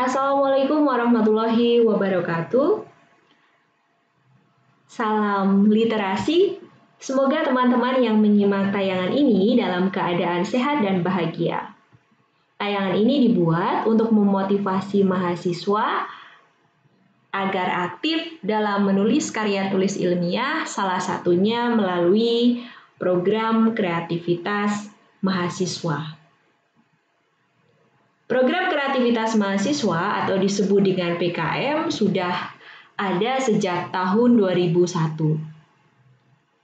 Assalamualaikum warahmatullahi wabarakatuh. Salam literasi. Semoga teman-teman yang menyimak tayangan ini dalam keadaan sehat dan bahagia. Tayangan ini dibuat untuk memotivasi mahasiswa agar aktif dalam menulis karya tulis ilmiah, salah satunya melalui program kreativitas mahasiswa. Program kreativitas mahasiswa atau disebut dengan PKM sudah ada sejak tahun 2001.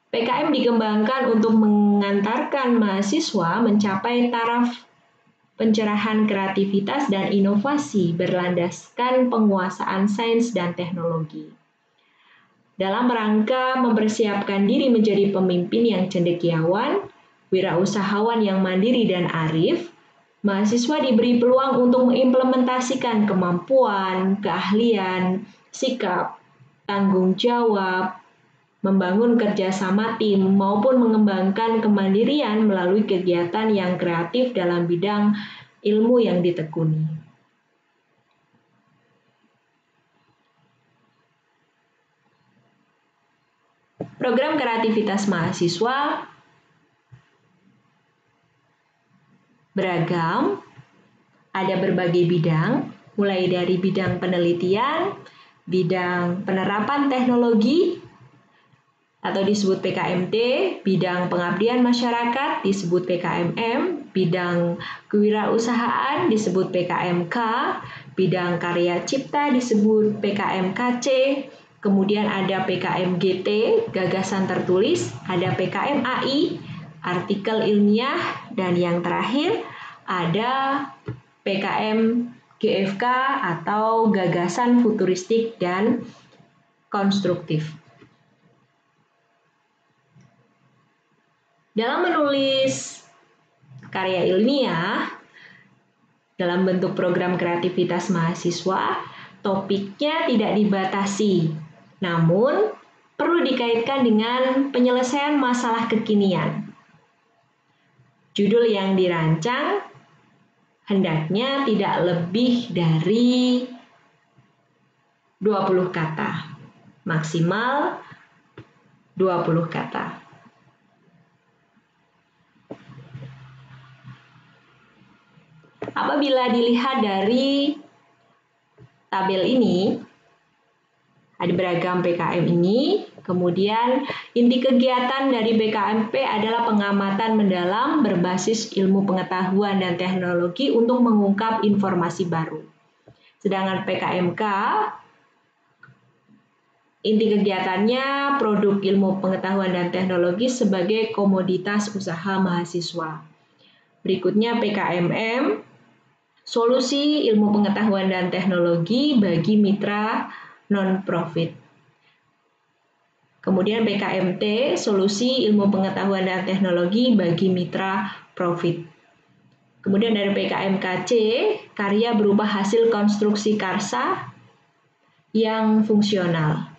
PKM dikembangkan untuk mengantarkan mahasiswa mencapai taraf pencerahan kreativitas dan inovasi berlandaskan penguasaan sains dan teknologi. Dalam rangka mempersiapkan diri menjadi pemimpin yang cendekiawan, wirausahawan yang mandiri dan arif, mahasiswa diberi peluang untuk mengimplementasikan kemampuan, keahlian, sikap, tanggung jawab, membangun kerjasama tim, maupun mengembangkan kemandirian melalui kegiatan yang kreatif dalam bidang ilmu yang ditekuni. Program kreativitas mahasiswa beragam, ada berbagai bidang, mulai dari bidang penelitian, bidang penerapan teknologi, atau disebut PKMT, bidang pengabdian masyarakat disebut PKMM, bidang kewirausahaan disebut PKMK, bidang karya cipta disebut PKMKC, kemudian ada PKMGT, gagasan tertulis, ada PKMAI, artikel ilmiah, dan yang terakhir ada PKM GFK atau gagasan futuristik dan konstruktif. Dalam menulis karya ilmiah dalam bentuk program kreativitas mahasiswa, topiknya tidak dibatasi, namun perlu dikaitkan dengan penyelesaian masalah kekinian. Judul yang dirancang hendaknya tidak lebih dari 20 kata, maksimal 20 kata. Apabila dilihat dari tabel ini, ada beragam PKM ini, kemudian inti kegiatan dari PKMP adalah pengamatan mendalam berbasis ilmu pengetahuan dan teknologi untuk mengungkap informasi baru. Sedangkan PKMK, inti kegiatannya produk ilmu pengetahuan dan teknologi sebagai komoditas usaha mahasiswa. Berikutnya PKMM, solusi ilmu pengetahuan dan teknologi bagi mitra non-profit. Kemudian PKMT, solusi ilmu pengetahuan dan teknologi bagi mitra profit. Kemudian dari PKMKC, karya berupa hasil konstruksi karsa yang fungsional.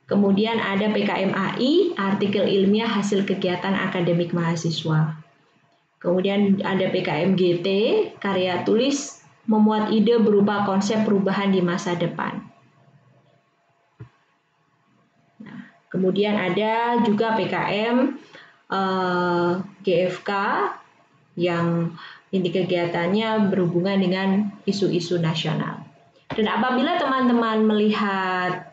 Kemudian ada PKMAI, artikel ilmiah hasil kegiatan akademik mahasiswa. Kemudian ada PKMGT, karya tulis memuat ide berupa konsep perubahan di masa depan. Kemudian ada juga PKM GFK yang inti kegiatannya berhubungan dengan isu-isu nasional. Dan apabila teman-teman melihat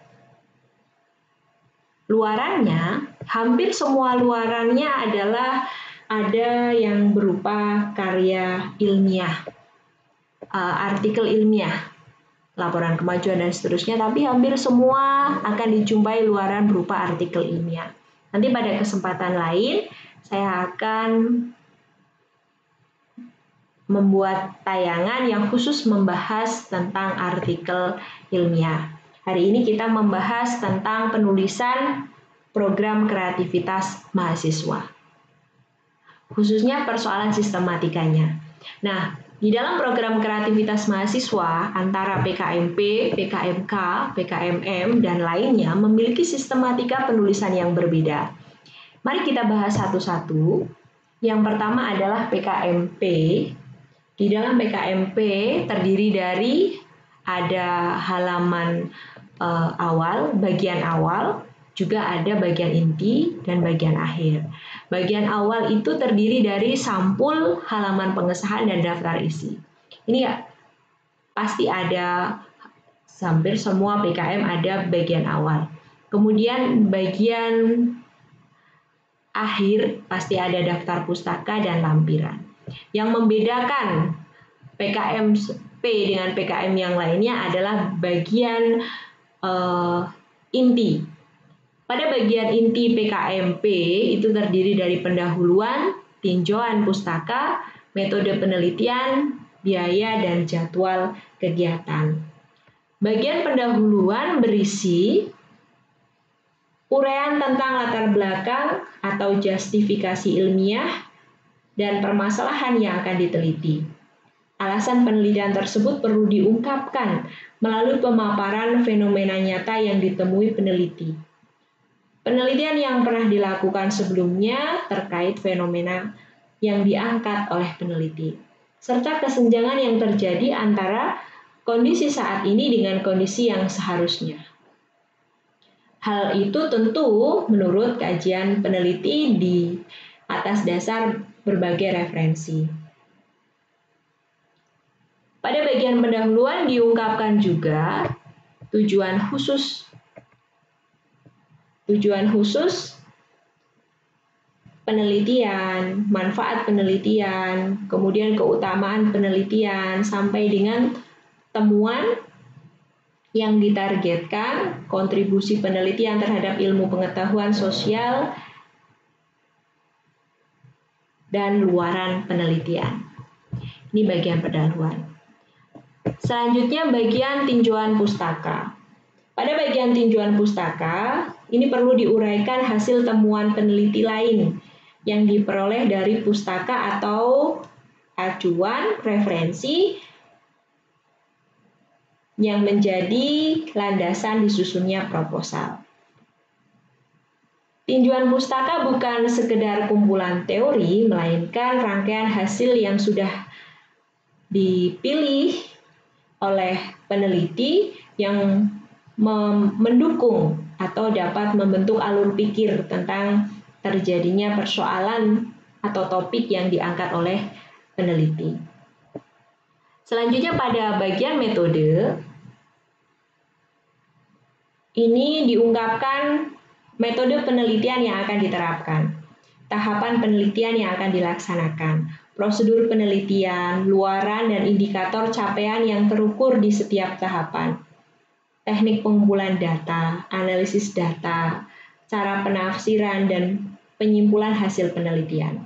luarannya, hampir semua luarannya adalah ada yang berupa karya ilmiah, artikel ilmiah, laporan kemajuan dan seterusnya, tapi hampir semua akan dijumpai luaran berupa artikel ilmiah. Nanti pada kesempatan lain saya akan membuat tayangan yang khusus membahas tentang artikel ilmiah. Hari ini kita membahas tentang penulisan program kreativitas mahasiswa, khususnya persoalan sistematikanya. Nah, di dalam program kreativitas mahasiswa, antara PKMP, PKMK, PKMM, dan lainnya memiliki sistematika penulisan yang berbeda. Mari kita bahas satu-satu. Yang pertama adalah PKMP. Di dalam PKMP terdiri dari ada halaman awal, bagian awal, juga ada bagian inti dan bagian akhir. Bagian awal itu terdiri dari sampul, halaman pengesahan, dan daftar isi. Ini ya pasti ada, hampir semua PKM ada bagian awal. Kemudian bagian akhir pasti ada daftar pustaka dan lampiran. Yang membedakan PKM P dengan PKM yang lainnya adalah bagian inti. Pada bagian inti PKM P itu terdiri dari pendahuluan, tinjauan pustaka, metode penelitian, biaya, dan jadwal kegiatan. Bagian pendahuluan berisi uraian tentang latar belakang atau justifikasi ilmiah dan permasalahan yang akan diteliti. Alasan penelitian tersebut perlu diungkapkan melalui pemaparan fenomena nyata yang ditemui peneliti. Penelitian yang pernah dilakukan sebelumnya terkait fenomena yang diangkat oleh peneliti, serta kesenjangan yang terjadi antara kondisi saat ini dengan kondisi yang seharusnya. Hal itu tentu menurut kajian peneliti di atas dasar berbagai referensi. Pada bagian pendahuluan diungkapkan juga tujuan khusus penelitian, manfaat penelitian, kemudian keutamaan penelitian, sampai dengan temuan yang ditargetkan, kontribusi penelitian terhadap ilmu pengetahuan sosial, dan luaran penelitian. Ini bagian pendahuluan. Selanjutnya bagian tinjauan pustaka. Pada bagian tinjauan pustaka, ini perlu diuraikan hasil temuan peneliti lain yang diperoleh dari pustaka atau acuan referensi yang menjadi landasan disusunnya proposal. Tinjauan pustaka bukan sekedar kumpulan teori, melainkan rangkaian hasil yang sudah dipilih oleh peneliti yang mendukung atau dapat membentuk alur pikir tentang terjadinya persoalan atau topik yang diangkat oleh peneliti. Selanjutnya pada bagian metode, ini diungkapkan metode penelitian yang akan diterapkan, tahapan penelitian yang akan dilaksanakan, prosedur penelitian, luaran dan indikator capaian yang terukur di setiap tahapan, teknik pengumpulan data, analisis data, cara penafsiran, dan penyimpulan hasil penelitian.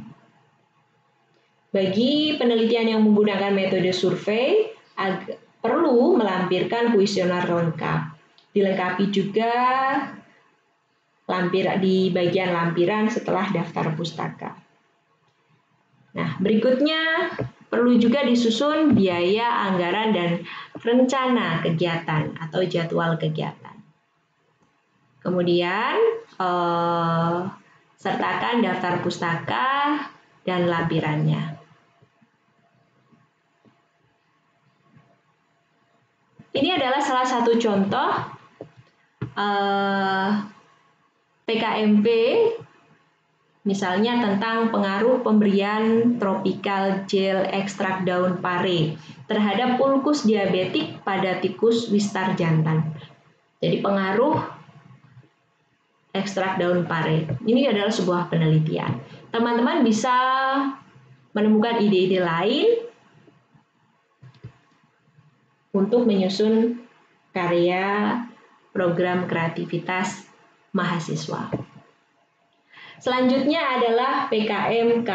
Bagi penelitian yang menggunakan metode survei, perlu melampirkan kuesioner lengkap. Dilengkapi juga di bagian lampiran setelah daftar pustaka. Nah, berikutnya perlu juga disusun biaya, anggaran, dan rencana kegiatan atau jadwal kegiatan. Kemudian sertakan daftar pustaka dan lampirannya. Ini adalah salah satu contoh PKMP, misalnya tentang pengaruh pemberian tropical gel ekstrak daun pare terhadap ulkus diabetik pada tikus wistar jantan. Jadi pengaruh ekstrak daun pare. Ini adalah sebuah penelitian. Teman-teman bisa menemukan ide-ide lain untuk menyusun karya program kreativitas mahasiswa. Selanjutnya adalah PKMK.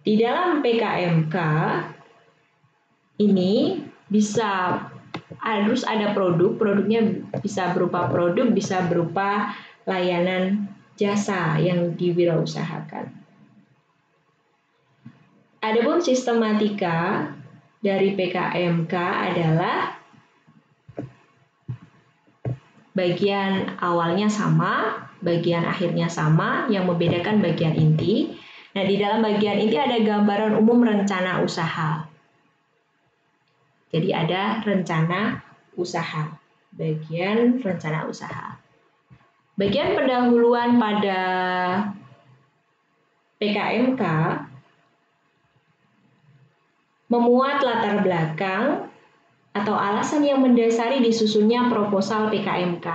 Di dalam PKMK ini harus ada produknya bisa berupa produk, bisa berupa layanan jasa yang diwirausahakan. Adapun sistematika dari PKMK adalah bagian awalnya sama, bagian akhirnya sama, yang membedakan bagian inti. Nah, di dalam bagian inti ada gambaran umum rencana usaha. Jadi ada rencana usaha, bagian rencana usaha. Bagian pendahuluan pada PKMK memuat latar belakang atau alasan yang mendasari disusunnya proposal PKMK.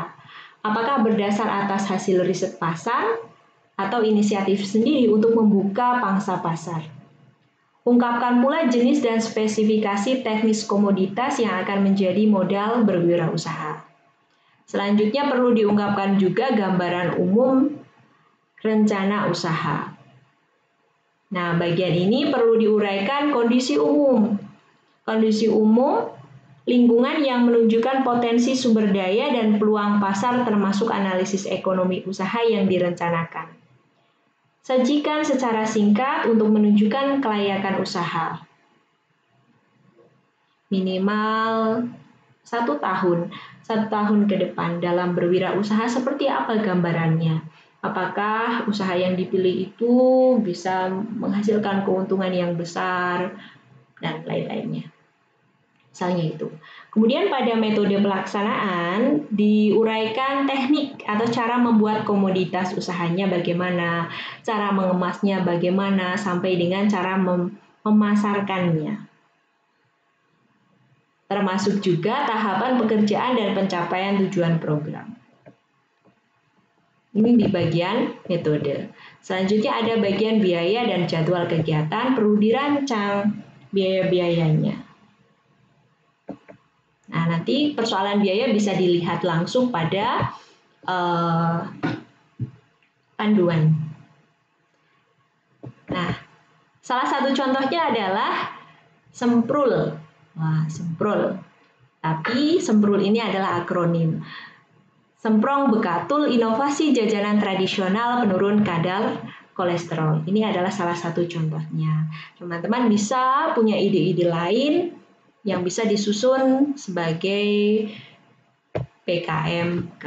Apakah berdasar atas hasil riset pasar atau inisiatif sendiri untuk membuka pangsa pasar. Ungkapkan pula jenis dan spesifikasi teknis komoditas yang akan menjadi modal berwirausaha. Selanjutnya perlu diungkapkan juga gambaran umum rencana usaha. Nah, bagian ini perlu diuraikan kondisi umum. Kondisi umum, lingkungan yang menunjukkan potensi sumber daya dan peluang pasar termasuk analisis ekonomi usaha yang direncanakan. Sajikan secara singkat untuk menunjukkan kelayakan usaha. Minimal 1 tahun ke depan dalam berwirausaha seperti apa gambarannya? Apakah usaha yang dipilih itu bisa menghasilkan keuntungan yang besar dan lain-lainnya. Misalnya itu. Kemudian pada metode pelaksanaan diuraikan teknik atau cara membuat komoditas usahanya bagaimana, cara mengemasnya bagaimana, sampai dengan cara memasarkannya. Termasuk juga tahapan pekerjaan dan pencapaian tujuan program. Ini di bagian metode. Selanjutnya ada bagian biaya dan jadwal kegiatan, perlu dirancang biaya-biayanya. Nah, nanti persoalan biaya bisa dilihat langsung pada panduan. Nah, salah satu contohnya adalah semprul. Wah, semprul. Tapi semprul ini adalah akronim. Semprong Bekatul Inovasi Jajanan Tradisional Penurun Kadar Kolesterol. Ini adalah salah satu contohnya. Teman-teman bisa punya ide-ide lain yang bisa disusun sebagai PKMK.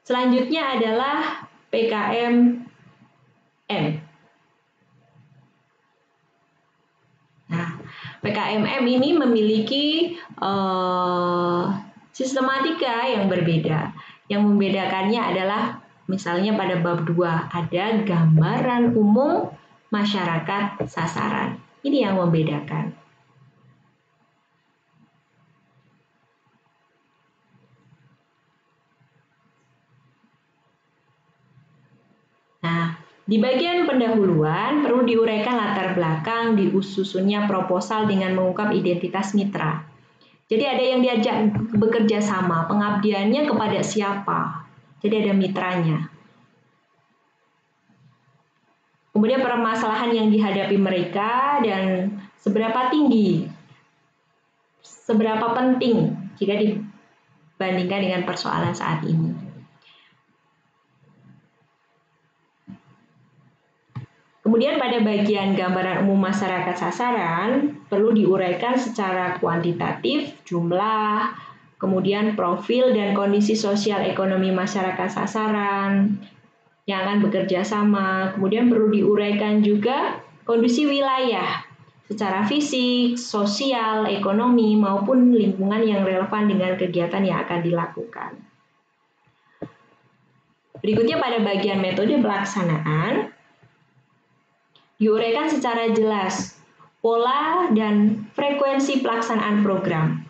Selanjutnya adalah PKMM. Nah, PKMM ini memiliki sistematika yang berbeda. Yang membedakannya adalah misalnya pada bab 2 ada gambaran umum masyarakat sasaran. Ini yang membedakan. Nah, di bagian pendahuluan perlu diuraikan latar belakang disusunnya proposal dengan mengungkap identitas mitra. Jadi ada yang diajak bekerja sama, pengabdiannya kepada siapa? Jadi ada mitranya. Kemudian permasalahan yang dihadapi mereka dan seberapa tinggi, seberapa penting jika dibandingkan dengan persoalan saat ini. Kemudian pada bagian gambaran umum masyarakat sasaran perlu diuraikan secara kuantitatif jumlah, kemudian profil dan kondisi sosial ekonomi masyarakat sasaran yang akan bekerja sama. Kemudian perlu diuraikan juga kondisi wilayah secara fisik, sosial, ekonomi maupun lingkungan yang relevan dengan kegiatan yang akan dilakukan. Berikutnya pada bagian metode pelaksanaan diuraikan secara jelas pola dan frekuensi pelaksanaan program.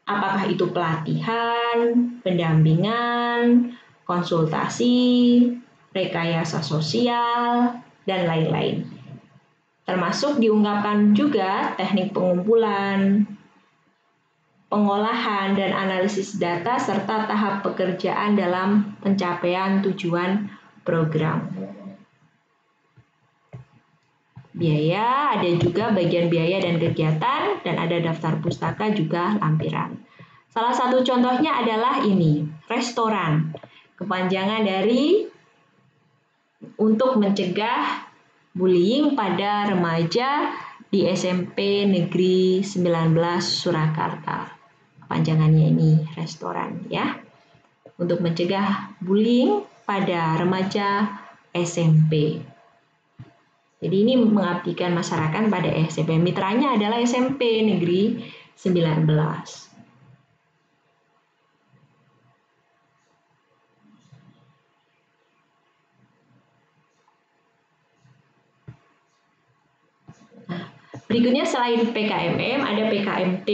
Apakah itu pelatihan, pendampingan, konsultasi, rekayasa sosial, dan lain-lain. Termasuk diungkapkan juga teknik pengumpulan, pengolahan, dan analisis data serta tahap pekerjaan dalam pencapaian tujuan program. Biaya, ada juga bagian biaya dan kegiatan, dan ada daftar pustaka juga lampiran. Salah satu contohnya adalah ini, restoran. Kepanjangan dari untuk mencegah bullying pada remaja di SMP Negeri 19 Surakarta. Kepanjangannya ini restoran ya. Untuk mencegah bullying pada remaja SMP. Jadi ini mengabdikan masyarakat pada SMP. Mitranya adalah SMP Negeri Berikutnya selain PKMM ada PKMT.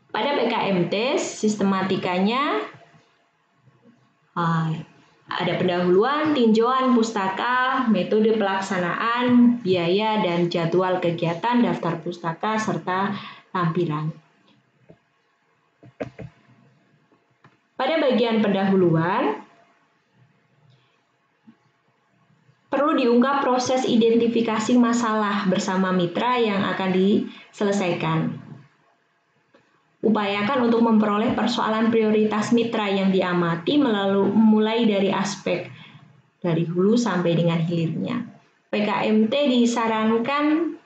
Pada PKMT sistematikanya ada pendahuluan, tinjauan pustaka, metode pelaksanaan, biaya dan jadwal kegiatan, daftar pustaka serta lampiran. Pada bagian pendahuluan perlu diungkap proses identifikasi masalah bersama mitra yang akan diselesaikan. Upayakan untuk memperoleh persoalan prioritas mitra yang diamati mulai dari aspek dari hulu sampai dengan hilirnya. PKMT disarankan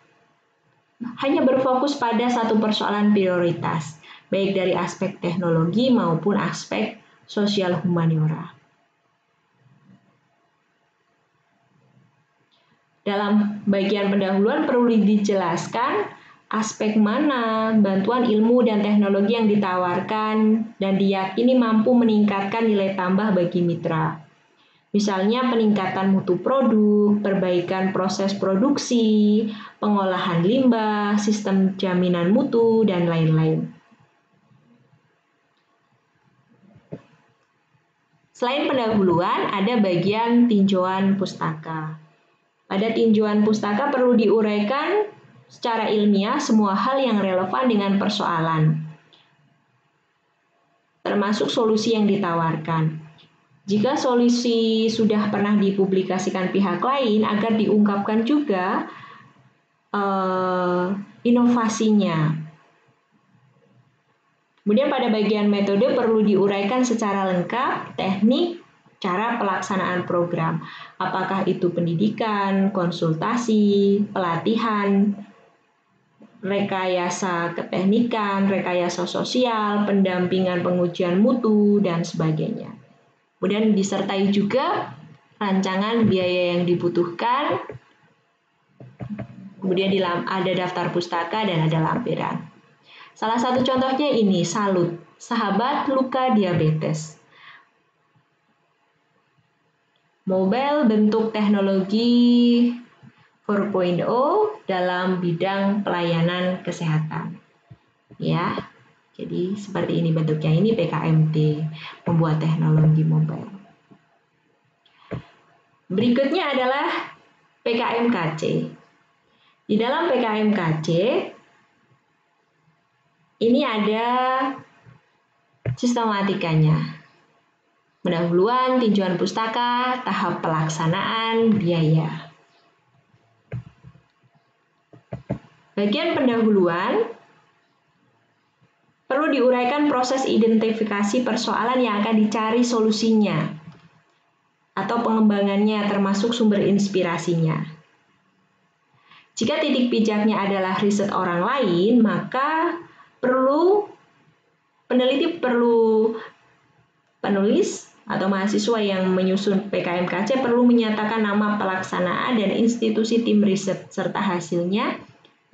hanya berfokus pada satu persoalan prioritas, baik dari aspek teknologi maupun aspek sosial humaniora. Dalam bagian pendahuluan perlu dijelaskan aspek mana bantuan ilmu dan teknologi yang ditawarkan dan diyakini mampu meningkatkan nilai tambah bagi mitra. Misalnya peningkatan mutu produk, perbaikan proses produksi, pengolahan limbah, sistem jaminan mutu, dan lain-lain. Selain pendahuluan, ada bagian tinjauan pustaka. Pada tinjauan pustaka perlu diuraikan secara ilmiah semua hal yang relevan dengan persoalan, termasuk solusi yang ditawarkan. Jika solusi sudah pernah dipublikasikan pihak lain, agar diungkapkan juga inovasinya. Kemudian pada bagian metode perlu diuraikan secara lengkap teknik, cara pelaksanaan program. Apakah itu pendidikan, konsultasi, pelatihan, rekayasa keteknikan, rekayasa sosial, pendampingan pengujian mutu, dan sebagainya. Kemudian disertai juga rancangan biaya yang dibutuhkan, kemudian ada daftar pustaka dan ada lampiran. Salah satu contohnya ini, Salut, sahabat luka diabetes. Mobile bentuk teknologi 4.0 dalam bidang pelayanan kesehatan. Ya, jadi seperti ini bentuknya, ini PKMT, membuat teknologi mobile. Berikutnya adalah PKMKC. Di dalam PKMKC ini ada sistematikanya. Pendahuluan, tinjauan pustaka, tahap pelaksanaan, biaya. Bagian pendahuluan perlu diuraikan proses identifikasi persoalan yang akan dicari solusinya atau pengembangannya termasuk sumber inspirasinya. Jika titik pijaknya adalah riset orang lain, maka penulis atau mahasiswa yang menyusun PKMKC perlu menyatakan nama pelaksanaan dan institusi tim riset serta hasilnya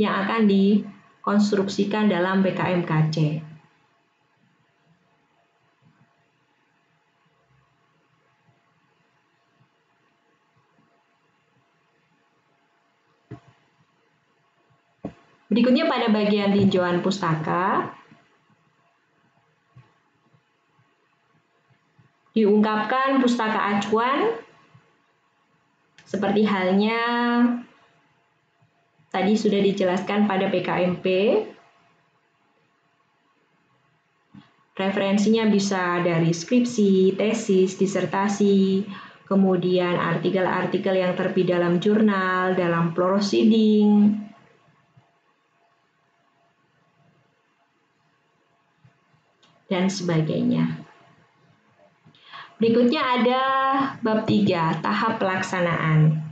yang akan dikonstruksikan dalam PKMKC. Berikutnya pada bagian tinjauan pustaka, diungkapkan pustaka acuan seperti halnya tadi sudah dijelaskan pada PKMP. Referensinya bisa dari skripsi, tesis, disertasi, kemudian artikel-artikel yang terbit dalam jurnal, dalam proceeding, dan sebagainya. Berikutnya ada bab 3, tahap pelaksanaan.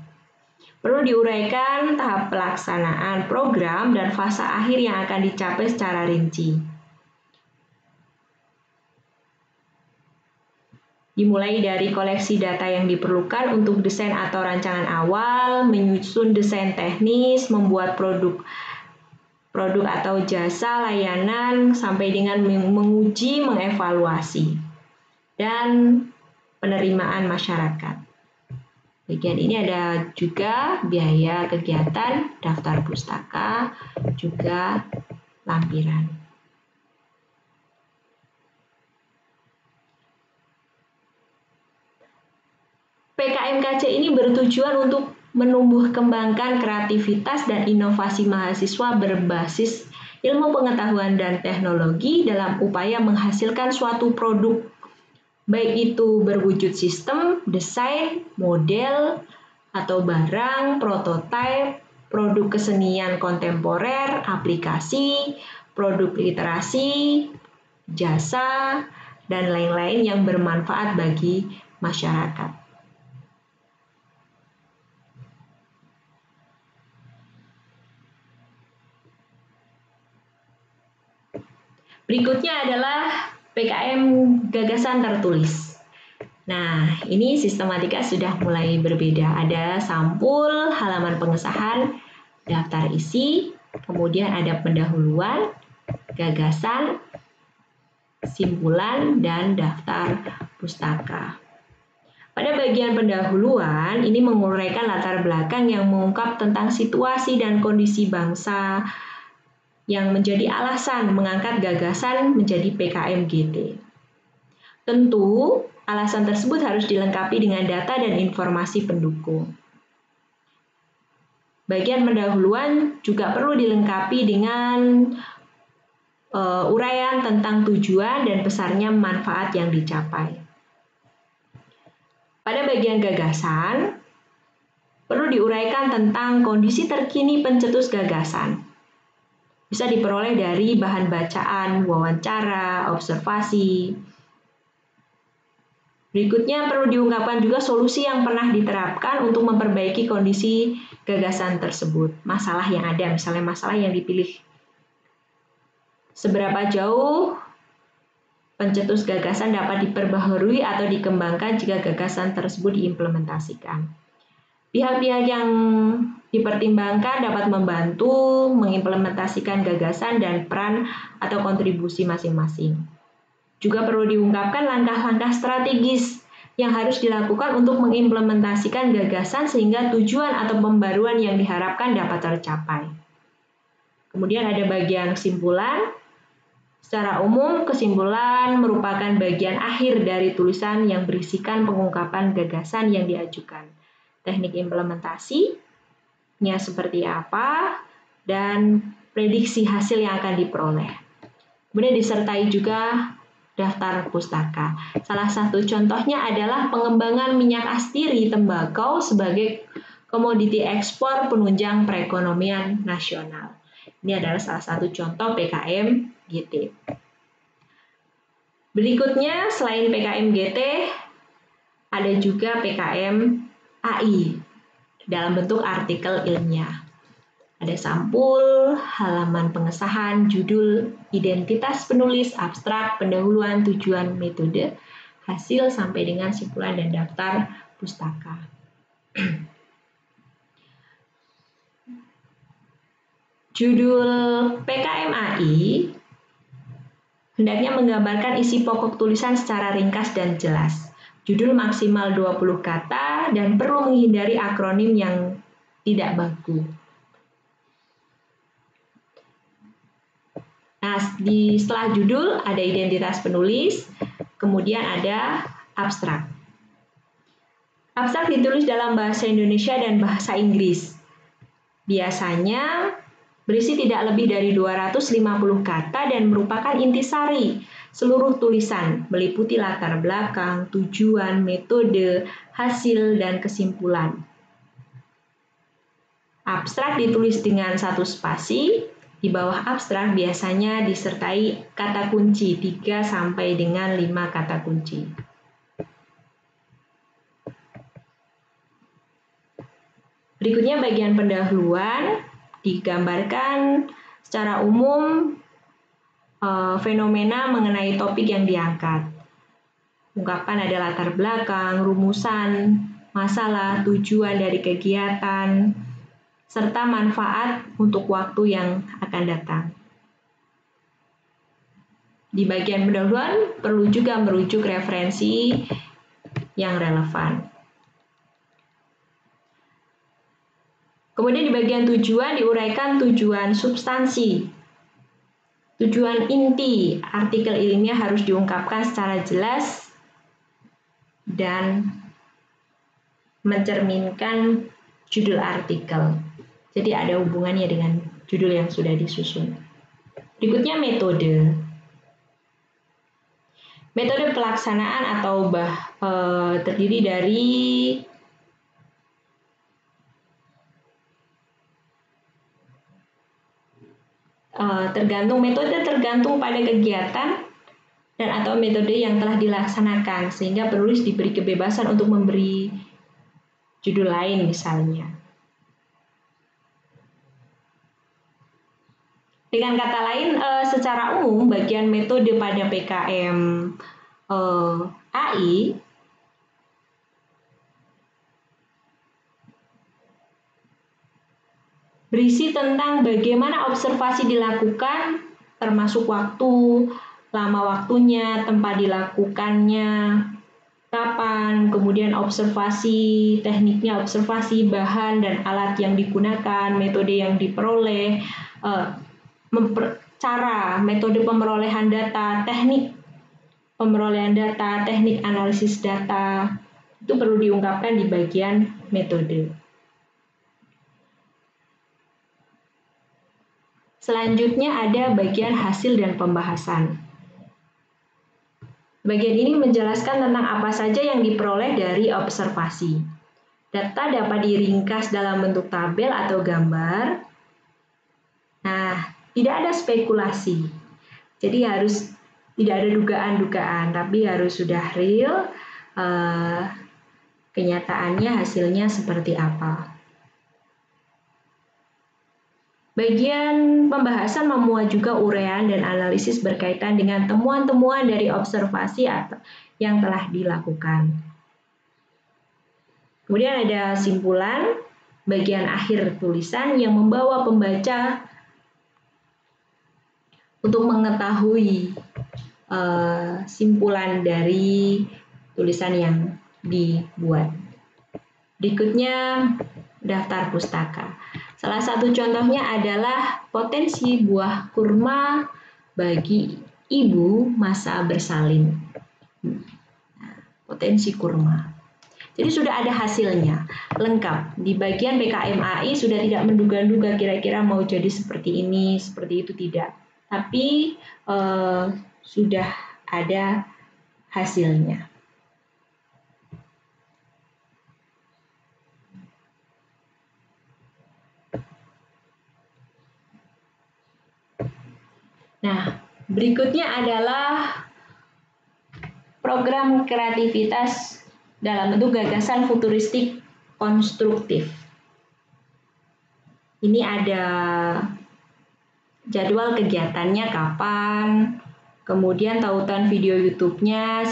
Perlu diuraikan tahap pelaksanaan program dan fase akhir yang akan dicapai secara rinci. Dimulai dari koleksi data yang diperlukan untuk desain atau rancangan awal, menyusun desain teknis, membuat produk atau jasa layanan, sampai dengan menguji, mengevaluasi, dan penerimaan masyarakat. Bagian ini ada juga biaya kegiatan, daftar pustaka, juga lampiran. PKMKC ini bertujuan untuk menumbuh kembangkan kreativitas dan inovasi mahasiswa berbasis ilmu pengetahuan dan teknologi dalam upaya menghasilkan suatu produk, baik itu berwujud sistem, desain, model, atau barang, prototipe, produk kesenian kontemporer, aplikasi, produk literasi, jasa, dan lain-lain yang bermanfaat bagi masyarakat. Berikutnya adalah PKM gagasan tertulis. Nah, ini sistematika sudah mulai berbeda. Ada sampul, halaman pengesahan, daftar isi, kemudian ada pendahuluan, gagasan, kesimpulan, dan daftar pustaka. Pada bagian pendahuluan, ini menguraikan latar belakang yang mengungkap tentang situasi dan kondisi bangsa yang menjadi alasan mengangkat gagasan menjadi PKMGT. Tentu, alasan tersebut harus dilengkapi dengan data dan informasi pendukung. Bagian pendahuluan juga perlu dilengkapi dengan uraian tentang tujuan dan besarnya manfaat yang dicapai. Pada bagian gagasan, perlu diuraikan tentang kondisi terkini pencetus gagasan. Bisa diperoleh dari bahan bacaan, wawancara, observasi. Berikutnya perlu diungkapkan juga solusi yang pernah diterapkan untuk memperbaiki kondisi gagasan tersebut. Masalah yang ada, misalnya masalah yang dipilih. Seberapa jauh pencetus gagasan dapat diperbaharui atau dikembangkan jika gagasan tersebut diimplementasikan. Pihak-pihak yang dipertimbangkan dapat membantu mengimplementasikan gagasan dan peran atau kontribusi masing-masing. Juga perlu diungkapkan langkah-langkah strategis yang harus dilakukan untuk mengimplementasikan gagasan sehingga tujuan atau pembaruan yang diharapkan dapat tercapai. Kemudian ada bagian kesimpulan. Secara umum, kesimpulan merupakan bagian akhir dari tulisan yang berisikan pengungkapan gagasan yang diajukan. Teknik implementasinya seperti apa, dan prediksi hasil yang akan diperoleh. Kemudian disertai juga daftar pustaka. Salah satu contohnya adalah pengembangan minyak astiri tembakau sebagai komoditi ekspor penunjang perekonomian nasional. Ini adalah salah satu contoh PKM GT. Berikutnya, selain PKM GT, ada juga PKM AI dalam bentuk artikel ilmiah. Ada sampul, halaman pengesahan, judul, identitas penulis, abstrak, pendahuluan, tujuan, metode, hasil sampai dengan simpulan dan daftar pustaka. Judul PKM AI hendaknya menggambarkan isi pokok tulisan secara ringkas dan jelas. Judul maksimal 20 kata dan perlu menghindari akronim yang tidak baku. Nah, setelah judul ada identitas penulis, kemudian ada abstrak. Abstrak ditulis dalam bahasa Indonesia dan bahasa Inggris. Biasanya berisi tidak lebih dari 250 kata dan merupakan intisari seluruh tulisan, meliputi latar belakang, tujuan, metode, hasil, dan kesimpulan. Abstrak ditulis dengan satu spasi, di bawah abstrak biasanya disertai kata kunci 3 sampai dengan 5 kata kunci. Berikutnya bagian pendahuluan digambarkan secara umum fenomena mengenai topik yang diangkat. ungkapkan ada latar belakang, rumusan, masalah, tujuan dari kegiatan, serta manfaat untuk waktu yang akan datang. Di bagian pendahuluan perlu juga merujuk referensi yang relevan. Kemudian di bagian tujuan diuraikan tujuan substansi. Tujuan inti artikel ilmiah harus diungkapkan secara jelas dan mencerminkan judul artikel. Jadi ada hubungannya dengan judul yang sudah disusun. Berikutnya metode. Metode pelaksanaan atau terdiri dari tergantung pada kegiatan dan atau metode yang telah dilaksanakan, sehingga penulis diberi kebebasan untuk memberi judul lain misalnya. Dengan kata lain, secara umum bagian metode pada PKM AI berisi tentang bagaimana observasi dilakukan, termasuk waktu, lama waktunya, tempat dilakukannya, kapan, kemudian observasi, tekniknya observasi, bahan dan alat yang digunakan, metode yang diperoleh, cara, metode pemerolehan data, teknik pemerolehan data, teknik analisis data, itu perlu diungkapkan di bagian metode. Selanjutnya ada bagian hasil dan pembahasan. Bagian ini menjelaskan tentang apa saja yang diperoleh dari observasi. Data dapat diringkas dalam bentuk tabel atau gambar. Nah, tidak ada spekulasi. Jadi tidak ada dugaan-dugaan, tapi harus sudah real kenyataannya hasilnya seperti apa. Bagian pembahasan memuat juga uraian dan analisis berkaitan dengan temuan-temuan dari observasi yang telah dilakukan. Kemudian ada simpulan, bagian akhir tulisan yang membawa pembaca untuk mengetahui simpulan dari tulisan yang dibuat. Berikutnya daftar pustaka. Salah satu contohnya adalah potensi buah kurma bagi ibu masa bersalin. Potensi kurma. Jadi sudah ada hasilnya, lengkap. Di bagian PKM AI sudah tidak menduga-duga kira-kira mau jadi seperti ini, seperti itu, tidak. Tapi sudah ada hasilnya. Nah, berikutnya adalah program kreativitas dalam bentuk gagasan futuristik konstruktif. Ini ada jadwal kegiatannya kapan, kemudian tautan video YouTube-nya,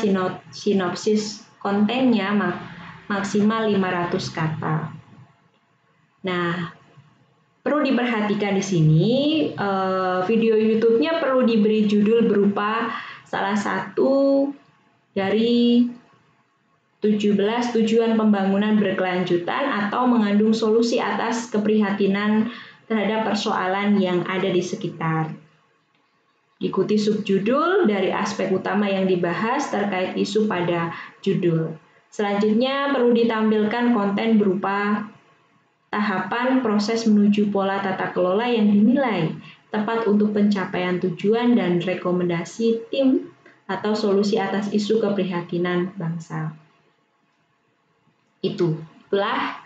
sinopsis kontennya maksimal 500 kata. Nah, perlu diperhatikan di sini, video YouTube-nya perlu diberi judul berupa salah satu dari 17 tujuan pembangunan berkelanjutan atau mengandung solusi atas keprihatinan terhadap persoalan yang ada di sekitar. Ikuti subjudul dari aspek utama yang dibahas terkait isu pada judul. Selanjutnya perlu ditampilkan konten berupa tahapan proses menuju pola tata kelola yang dinilai tepat untuk pencapaian tujuan dan rekomendasi tim atau solusi atas isu keprihatinan bangsa. Itulah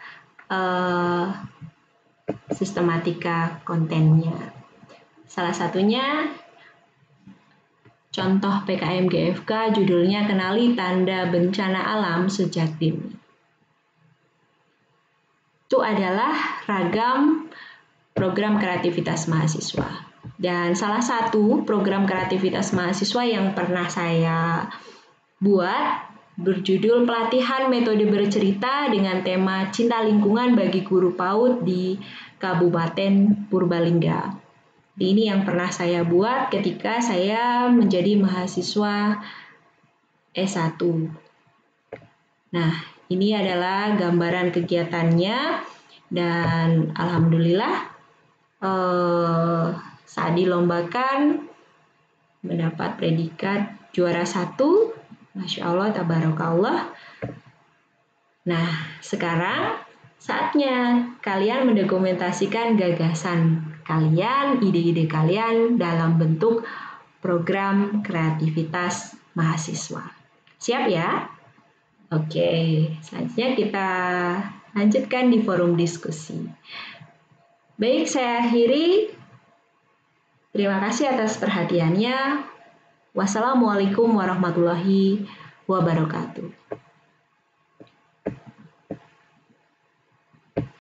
sistematika kontennya. Salah satunya contoh PKM GFK judulnya Kenali Tanda Bencana Alam Sejak Dini. Itu adalah ragam program kreativitas mahasiswa. Dan salah satu program kreativitas mahasiswa yang pernah saya buat berjudul Pelatihan Metode Bercerita dengan tema Cinta Lingkungan bagi Guru PAUD di Kabupaten Purbalingga. Ini yang pernah saya buat ketika saya menjadi mahasiswa S1. Nah, ini adalah gambaran kegiatannya dan alhamdulillah saat dilombakan mendapat predikat juara 1. Masya Allah, tabarakallah. Nah, sekarang saatnya kalian mendokumentasikan gagasan kalian, ide-ide kalian dalam bentuk program kreativitas mahasiswa. Siap ya? Oke, selanjutnya kita lanjutkan di forum diskusi. Baik, saya akhiri. Terima kasih atas perhatiannya. Wassalamualaikum warahmatullahi wabarakatuh.